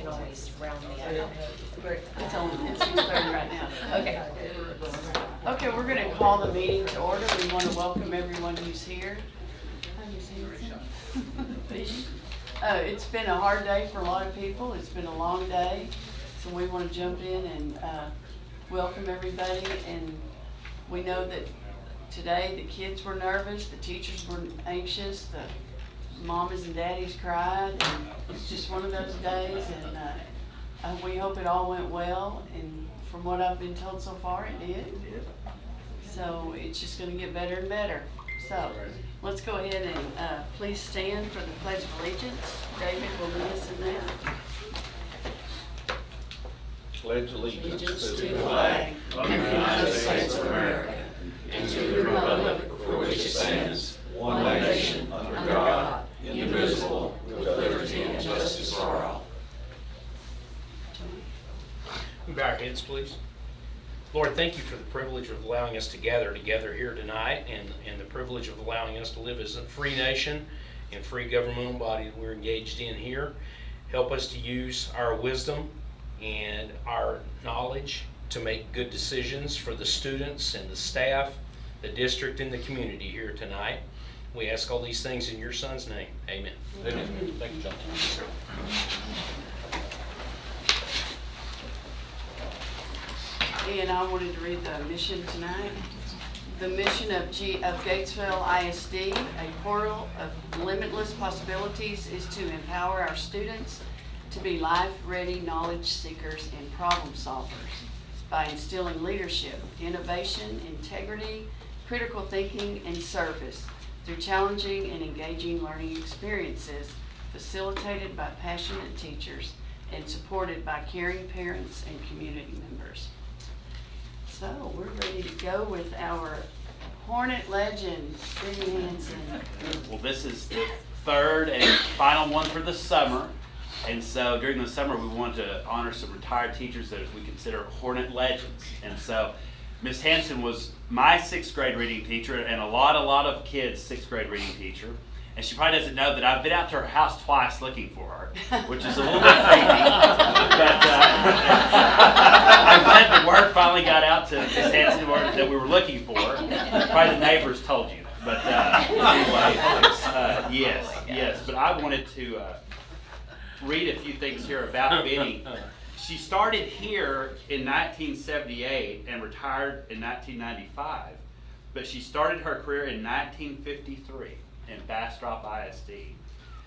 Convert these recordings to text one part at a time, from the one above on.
can always round me up. It's 6:30 right now. Okay. Okay, we're going to call the meeting to order. We want to welcome everyone who's here. It's been a hard day for a lot of people. It's been a long day. So we want to jump in and welcome everybody. And we know that today the kids were nervous, the teachers were anxious, the mamas and daddies cried. And it's just one of those days. And we hope it all went well. And from what I've been told so far, it did. So it's just going to get better and better. So let's go ahead and please stand for the Pledge of Allegiance. David will lead us in that. Pledge allegiance To the flag of the United States of America and to the republic for which it stands, one nation, under God, indivisible, with liberty and justice for all. Bow our heads, please. Lord, thank you for the privilege of allowing us to gather together here tonight and the privilege of allowing us to live as a free nation and free governmental body that we're engaged in here. Help us to use our wisdom and our knowledge to make good decisions for the students and the staff, the district, and the community here tonight. We ask all these things in your Son's name. Amen. Amen. Thank you, John. And I wanted to read the mission tonight. The mission of Gatesville ISD, a portal of limitless possibilities, is to empower our students to be life-ready knowledge seekers and problem solvers by instilling leadership, innovation, integrity, critical thinking, and service through challenging and engaging learning experiences facilitated by passionate teachers and supported by caring parents and community members. So we're ready to go with our Hornet legend, Benny Hansen. Well, this is the third and final one for the summer. And so during the summer, we wanted to honor some retired teachers that we consider Hornet legends. And so Miss Hansen was my 6th grade reading teacher and a lot of kids' 6th grade reading teacher. And she probably doesn't know that I've been out to her house twice looking for her, which is a little bit creepy. But I'm glad the word finally got out to Miss Hansen that we were looking for her. Probably the neighbors told you. But anyway, yes. But I wanted to read a few things here about Benny. She started here in 1978 and retired in 1995. But she started her career in 1953. In Bastrop ISD.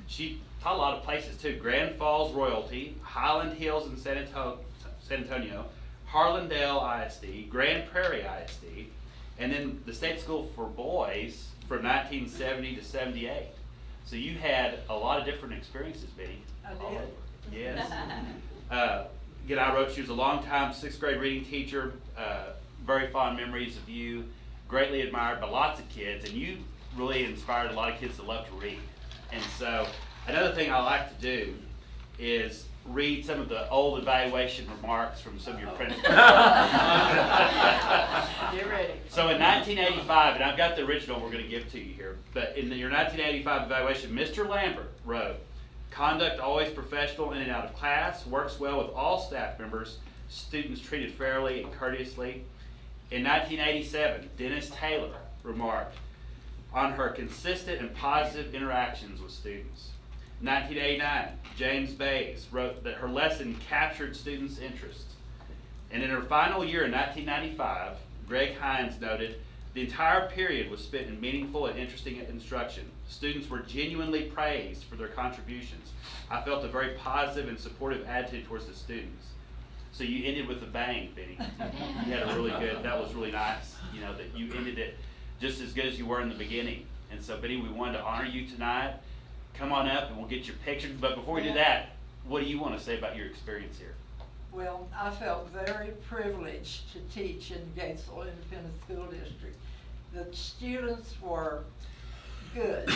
She taught a lot of places too. Grand Falls Royalty, Highland Hills in San Antonio, Harlandale ISD, Grand Prairie ISD, and then the State School for Boys from 1970 to 78. So you had a lot of different experiences, Benny. I did. Yes. Again, I wrote she was a long-time 6th grade reading teacher, very fond memories of you, greatly admired by lots of kids, and you really inspired a lot of kids to love to read. And so another thing I like to do is read some of the old evaluation remarks from some of your principals. Get ready. So in 1985, and I've got the original we're going to give to you here, but in your 1985 evaluation, Mr. Lambert wrote, "Conduct always professional in and out of class, works well with all staff members, students treated fairly and courteously." In 1987, Dennis Taylor remarked on her consistent and positive interactions with students. 1989, James Bays wrote that her lesson captured students' interest. And in her final year in 1995, Greg Hines noted, "The entire period was spent in meaningful and interesting instruction. Students were genuinely praised for their contributions. I felt a very positive and supportive attitude towards the students." So you ended with a bang, Benny. You had a really good, that was really nice, that you ended it just as good as you were in the beginning. And so, Benny, we wanted to honor you tonight. Come on up and we'll get your picture. But before we do that, what do you want to say about your experience here? Well, I felt very privileged to teach in Gatesville Independent School District. The students were good,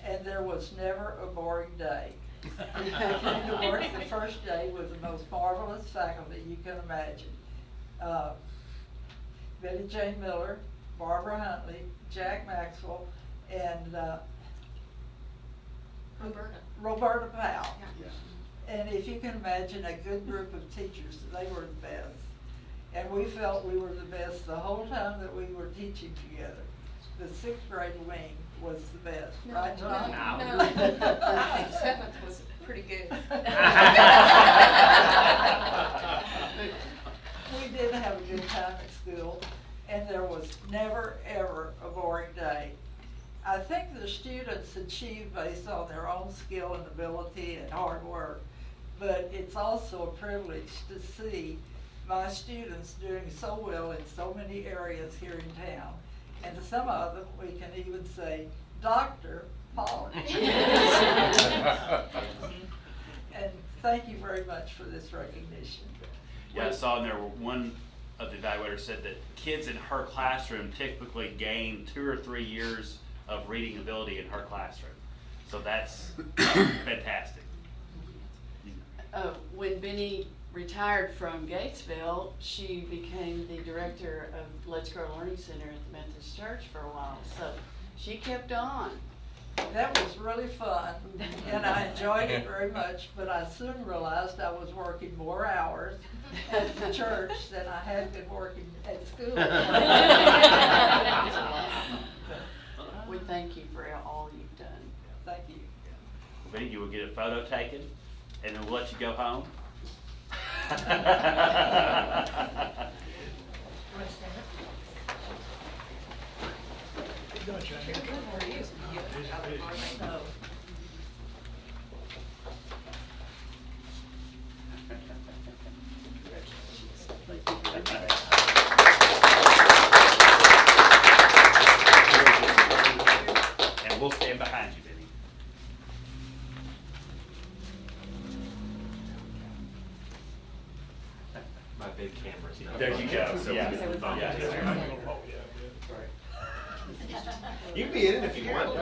and there was never a boring day. We came to work the first day with the most marvelous faculty you can imagine. Betty Jane Miller, Barbara Huntley, Jack Maxwell, and Roberta Powell. Yeah. And if you can imagine a good group of teachers, they were the best. And we felt we were the best the whole time that we were teaching together. The 6th grade wing was the best, right, John? No, I think 7th was pretty good. We did have a good time at school, and there was never, ever a boring day. I think the students achieve based on their own skill and ability and hard work, but it's also a privilege to see my students doing so well in so many areas here in town. And to some of them, we can even say, Dr. Pollock. And thank you very much for this recognition. Yeah, I saw in there one of the evaluators said that kids in her classroom typically gain 2 or 3 years of reading ability in her classroom. So that's fantastic. When Benny retired from Gatesville, she became the director of Let's Grow Learning Center at the Methodist Church for a while. So she kept on. That was really fun, and I enjoyed it very much, but I soon realized I was working more hours at the church than I had been working at school. We thank you for all you've done. Thank you. Benny, you will get a photo taken, and then we'll let you go home. And we'll stand behind you, Benny. My big cameras. There you go. So Yeah. we can phone Yeah. it. You can be in it if you want.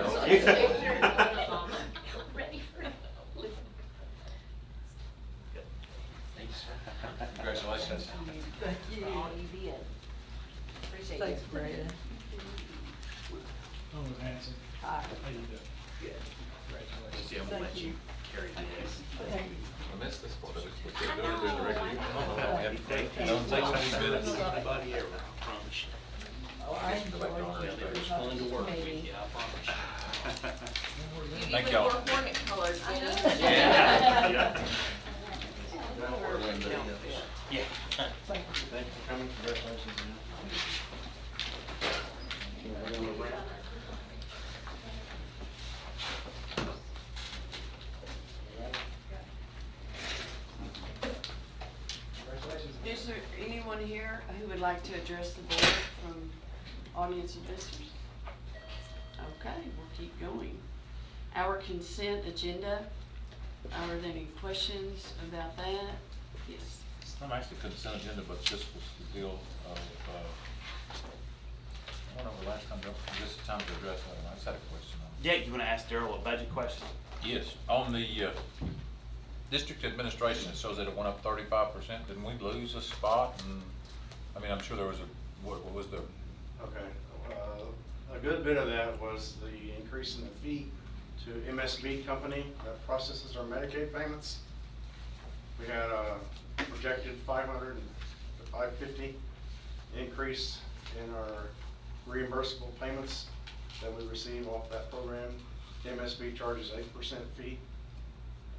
Ready for it. Congratulations. Thank you. All you did. Appreciate it. Thanks, Brandon. Oh, Nancy. Hi. How you doing? Good. Congratulations. See, I'm gonna let you carry this. Thank you. I missed this part of it. We're doing it directly. Thank you. Don't take 20 minutes. Anybody ever, I promise you. Oh, I enjoyed It was fun to work with Maybe. you, I promise you. Thank You y'all. even wore hornet colors, didn't you? Yeah. Thank Yeah. you for coming. Congratulations. Is there anyone here who would like to address the board from audience and visitors? Okay, we'll keep going. Our consent agenda, are there any questions about that? Yes. I'm actually consent agenda, but this was the deal of, I don't know, the last time, this is time to address that, I just had a question on it. Yeah, you want to ask Daryl a budget question? Yes, on the, district administration, it shows that it went up 35%, didn't we lose a spot? And, I mean, I'm sure there was what was the? Okay, a good bit of that was the increase in the fee to MSB company that processes our Medicaid payments. We had a projected 500 to 550 increase in our reimbursable payments that we receive off that program. MSB charges 8% fee,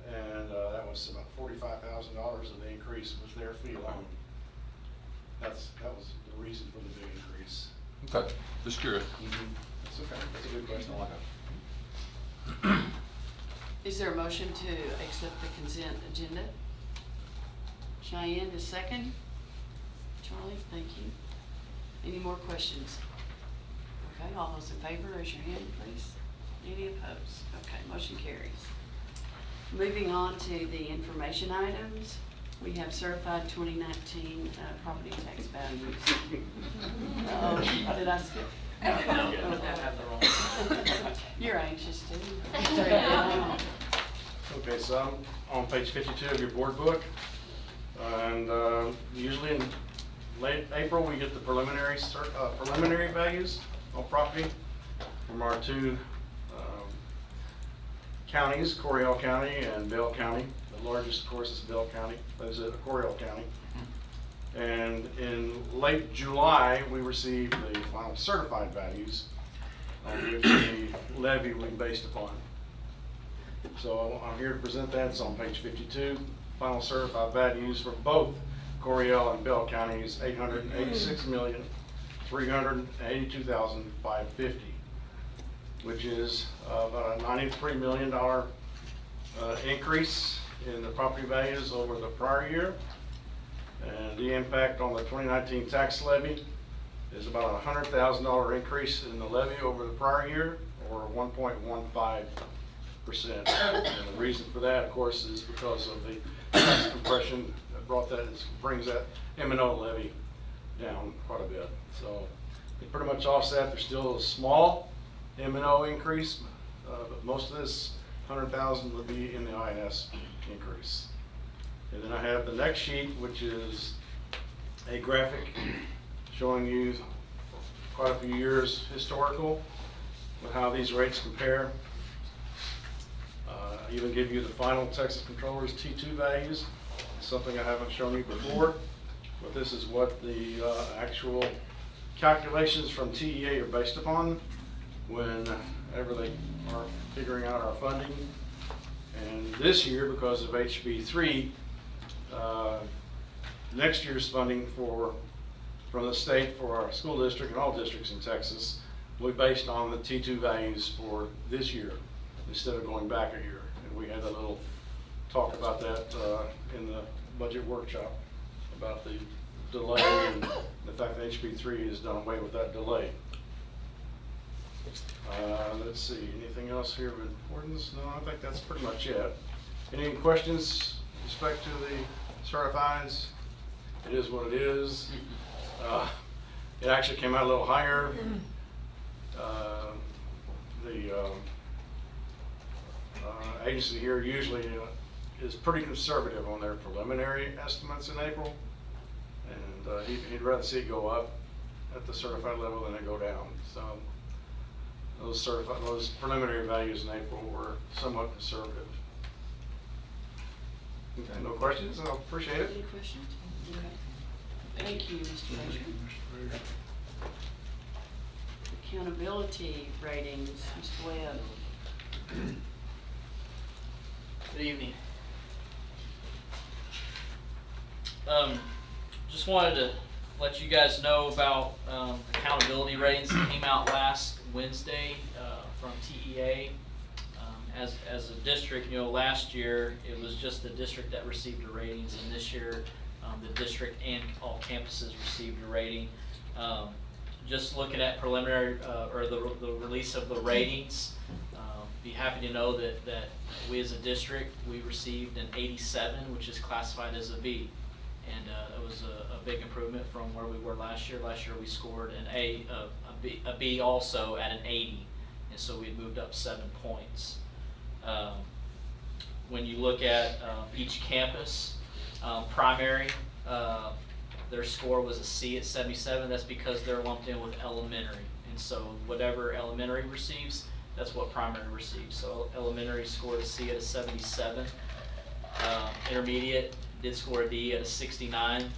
and that was about $45,000 of the increase was their fee alone. That was the reason for the big increase. Okay, just curious. That's okay, that's a good question. Is there a motion to accept the consent agenda? Cheyenne is second. Charlie, thank you. Any more questions? Okay, all those in favor, raise your hand, please. Any opposed? Okay, motion carries. Moving on to the information items, we have certified 2019 property tax values. Did I skip? You're anxious too. Okay, so I'm on page 52 of your board book. And usually in late April, we get the preliminary values on property from our two counties, Coryell County and Bell County. The largest, of course, is Bell County, is it Coryell County. And in late July, we received the final certified values on which the levy will be based upon. So I'm here to present that. It's on page 52. Final certified values for both Coryell and Bell counties, $886,382,550, which is about a $93 million increase in the property values over the prior year. And the impact on the 2019 tax levy is about a $100,000 increase in the levy over the prior year, or 1.15%. And the reason for that, of course, is because of the tax compression that brings that M&O levy down quite a bit. So it pretty much offset. There's still a small M&O increase, but most of this 100,000 will be in the INS increase. And then I have the next sheet, which is a graphic showing you quite a few years historical with how these rates compare. I even give you the final Texas Controller's T2 values, something I haven't shown you before, but this is what the actual calculations from TEA are based upon whenever they are figuring out our funding. And this year, because of HB3, next year's funding from the state for our school district and all districts in Texas will be based on the T2 values for this year instead of going back a year. And we had a little talk about that in the budget workshop about the delay and the fact that HB3 has done away with that delay. Let's see, anything else here of importance? No, I think that's pretty much it. Any questions with respect to the certifieds? It is what it is. It actually came out a little higher. The agency here usually is pretty conservative on their preliminary estimates in April, and he'd rather see it go up at the certified level than it go down. So those preliminary values in April were somewhat conservative. Okay, no questions? I appreciate it. Any questions? Okay. Thank you, Mr. Frazier. Accountability ratings, Mr. Webb. Good evening. Just wanted to let you guys know about accountability ratings that came out last Wednesday from TEA. As a district, last year it was just the district that received the ratings, and this year the district and all campuses received a rating. Just looking at preliminary or the release of the ratings, be happy to know that we as a district, we received an 87, which is classified as a B. And it was a big improvement from where we were last year. Last year we scored an a B also at an 80, and so we moved up 7 points. When you look at each campus, primary, their score was a C at 77. That's because they're lumped in with elementary, and so whatever elementary receives, that's what primary receives. So elementary scored a C at a 77. Intermediate did score a D at a 69.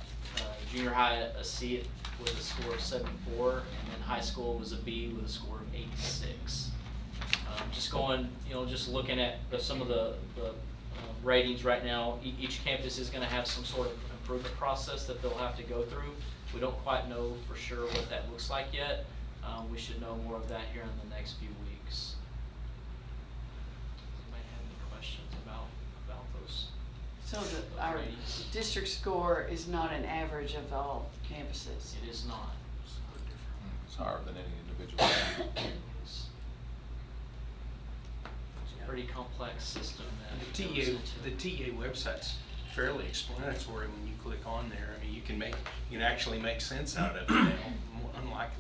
Junior high a C with a score of 74, and then high school was a B with a score of 86. Just going, just looking at some of the ratings right now, each campus is going to have some sort of improvement process that they'll have to go through. We don't quite know for sure what that looks like yet. We should know more of that here in the next few weeks. Anybody have any questions about those? So our district score is not an average of all campuses. It is not. It's higher than any individual. It's a pretty complex system that The goes into the it. TEA website's fairly explanatory when you click on there. I mean, you can actually make sense out of it now, unlike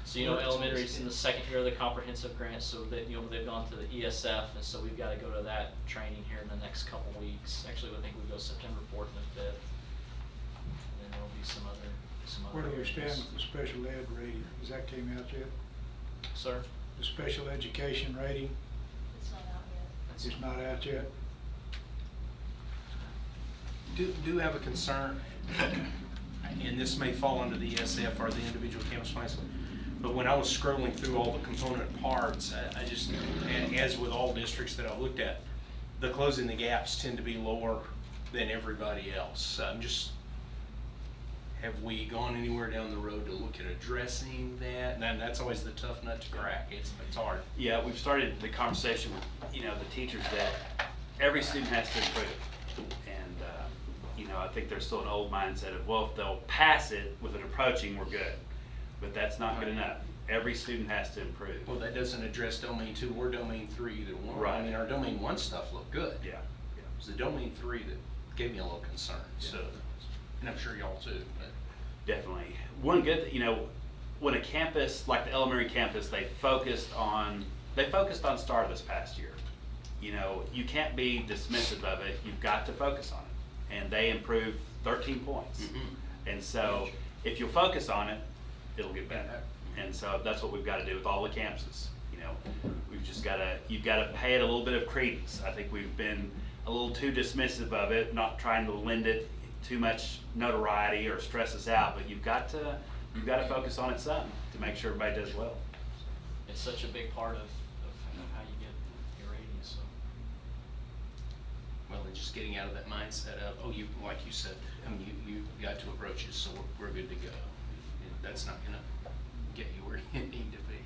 So elementary's in the second year of the comprehensive grant, so that they've gone to the ESF, and so we've got to go to that training here in the next couple weeks. Actually, I think we go September 4th and 5th, and then there'll be some other. Where do we stand with the special ed rating? Has that came out yet? Sir? The special education rating It's not out yet. is not out yet? do have a concern, and this may fall under the SF or the individual campus plans, but when I was scrolling through all the component parts, I just, as with all districts that I looked at, the closing the gaps tend to be lower than everybody else. I'm just, have we gone anywhere down the road to look at addressing that? And that's always the tough nut to crack. It's hard. Yeah, we've started the conversation with, the teachers that every student has to improve. And, I think there's still an old mindset of, well, if they'll pass it with an approaching, we're good. But that's not good enough. Every student has to improve. Well, that doesn't address domain 2 or domain 3 either one. Right. I mean, our domain 1 stuff looked good. Yeah. It's the domain 3 that gave me a little concern. Yeah. So, and I'm sure y'all too. But. Definitely. One good, when a campus like the elementary campus, they focused on STAR this past year. You can't be dismissive of it. You've got to focus on it. And they improved 13 points. Mm-hmm. And so if you'll focus on it, it'll get better. And so that's what we've got to do with all the campuses. We've just you've got to pay it a little bit of credence. I think we've been a little too dismissive of it, not trying to lend it too much notoriety or stress us out, but you've got to focus on it some to make sure everybody does well. It's such a big part of how you get your ratings, so. Well, and just getting out of that mindset of, like you said, you got 2 approaches, so we're good to go. That's not gonna get you where you need to be.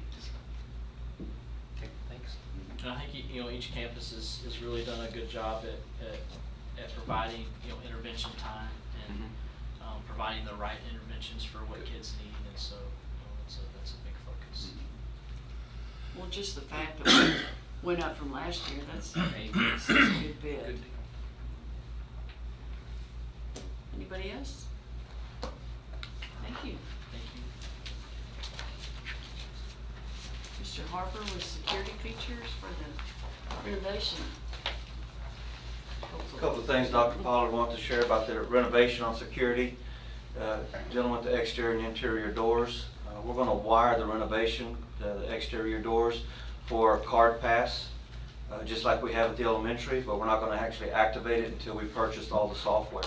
Okay, thanks. And I think, each campus has really done a good job at providing, intervention time and providing the right interventions for what kids need, and so, that's a big focus. Well, just the fact that we went up from last year, that's a good bid. Good deal. Anybody else? Thank you. Thank you. Mr. Harper with security features for the renovation. A couple of things Dr. Pollard wanted to share about the renovation on security, dealing with the exterior and interior doors. We're going to wire the renovation, the exterior doors for card pass, just like we have at the elementary, but we're not going to actually activate it until we purchased all the software.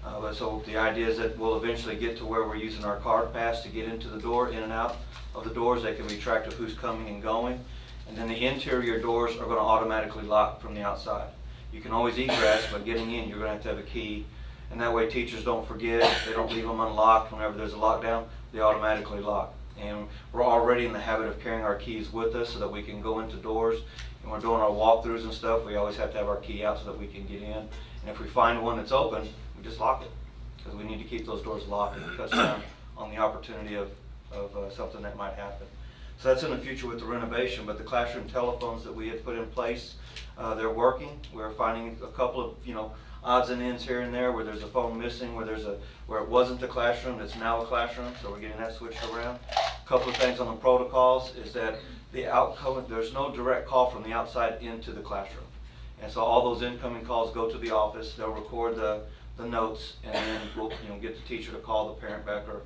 But so the idea is that we'll eventually get to where we're using our card pass to get into the door, in and out of the doors. They can be tracked of who's coming and going. And then the interior doors are going to automatically lock from the outside. You can always egress, but getting in, you're going to have a key. And that way teachers don't forget, they don't leave them unlocked. Whenever there's a lockdown, they automatically lock. And we're already in the habit of carrying our keys with us so that we can go into doors. And we're doing our walkthroughs and stuff, we always have to have our key out so that we can get in. And if we find one that's open, we just lock it, because we need to keep those doors locked and cut down on the opportunity of something that might happen. So that's in the future with the renovation, but the classroom telephones that we had put in place, they're working. We're finding a couple of, odds and ends here and there where there's a phone missing, where it wasn't the classroom, it's now a classroom, so we're getting that switched around. A couple of things on the protocols is that there's no direct call from the outside into the classroom. And so all those incoming calls go to the office, they'll record the notes, and then we'll get the teacher to call the parent back or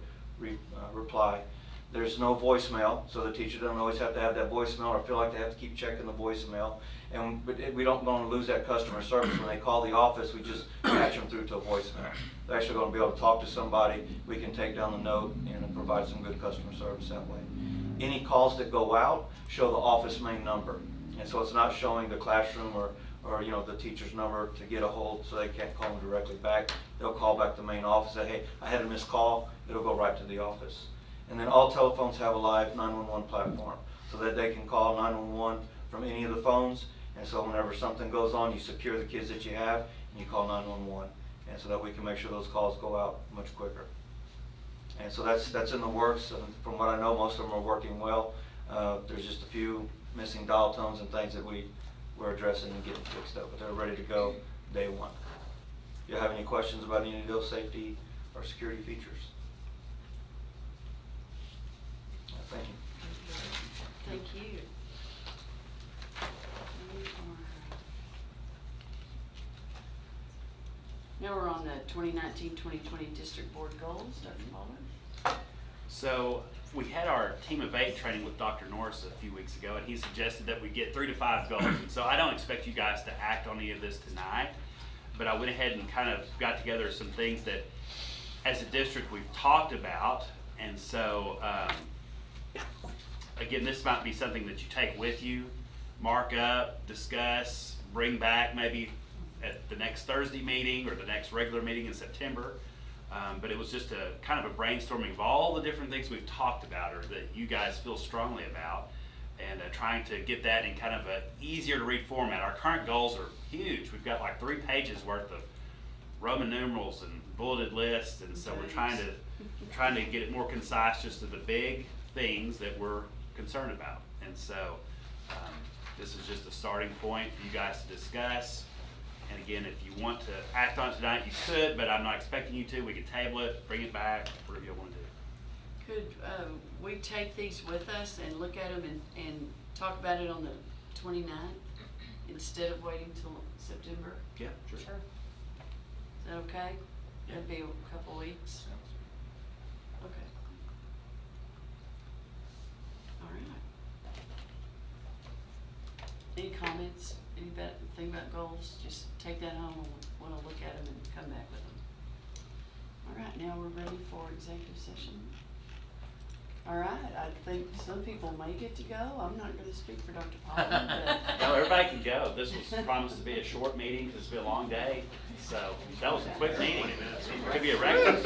reply. There's no voicemail, so the teacher doesn't always have to have that voicemail or feel like they have to keep checking the voicemail. But we don't want to lose that customer service. When they call the office, we just patch them through to a voicemail. They're actually going to be able to talk to somebody. We can take down the note and provide some good customer service that way. Any calls that go out show the office main number. And so it's not showing the classroom or the teacher's number to get a hold, so they can't call them directly back. They'll call back the main office and say, hey, I had a missed call. It'll go right to the office. And then all telephones have a live 911 platform, so that they can call 911 from any of the phones. And so whenever something goes on, you secure the kids that you have, and you call 911. And so that we can make sure those calls go out much quicker. And so that's in the works. And from what I know, most of them are working well. There's just a few missing dial tones and things that we're addressing and getting fixed up, but they're ready to go day one. Do you have any questions about any of those safety or security features? Thank you. Thank you. Now we're on the 2019-2020 District Board Goals. Dr. Pollard? So we had our Team of 8 training with Dr. Norris a few weeks ago, and he suggested that we get 3 to 5 goals. And so I don't expect you guys to act on any of this tonight, but I went ahead and kind of got together some things that, as a district, we've talked about. And so, again, this might be something that you take with you, mark up, discuss, bring back maybe at the next Thursday meeting or the next regular meeting in September. But it was just a kind of a brainstorming of all the different things we've talked about or that you guys feel strongly about, and trying to get that in kind of a easier to read format. Our current goals are huge. We've got like 3 pages worth of Roman numerals and bulleted lists, and so we're trying to get it more concise, just to the big things that we're concerned about. And so this is just a starting point for you guys to discuss. And again, if you want to act on it tonight, you could, but I'm not expecting you to. We could table it, bring it back, whatever you want to do. Could we take these with us and look at them and talk about it on the 29th instead of waiting till September? Yeah, sure. Is that okay? That'd be a couple weeks. Okay. All right. Any comments? Anything about goals? Just take that home and want to look at them and come back with them. All right, now we're ready for executive session. All right, I think some people may get to go. I'm not going to speak for Dr. Pollan, but No, everybody can go. This was promised to be a short meeting because it's been a long day. So that was a quick meeting. Could be a record.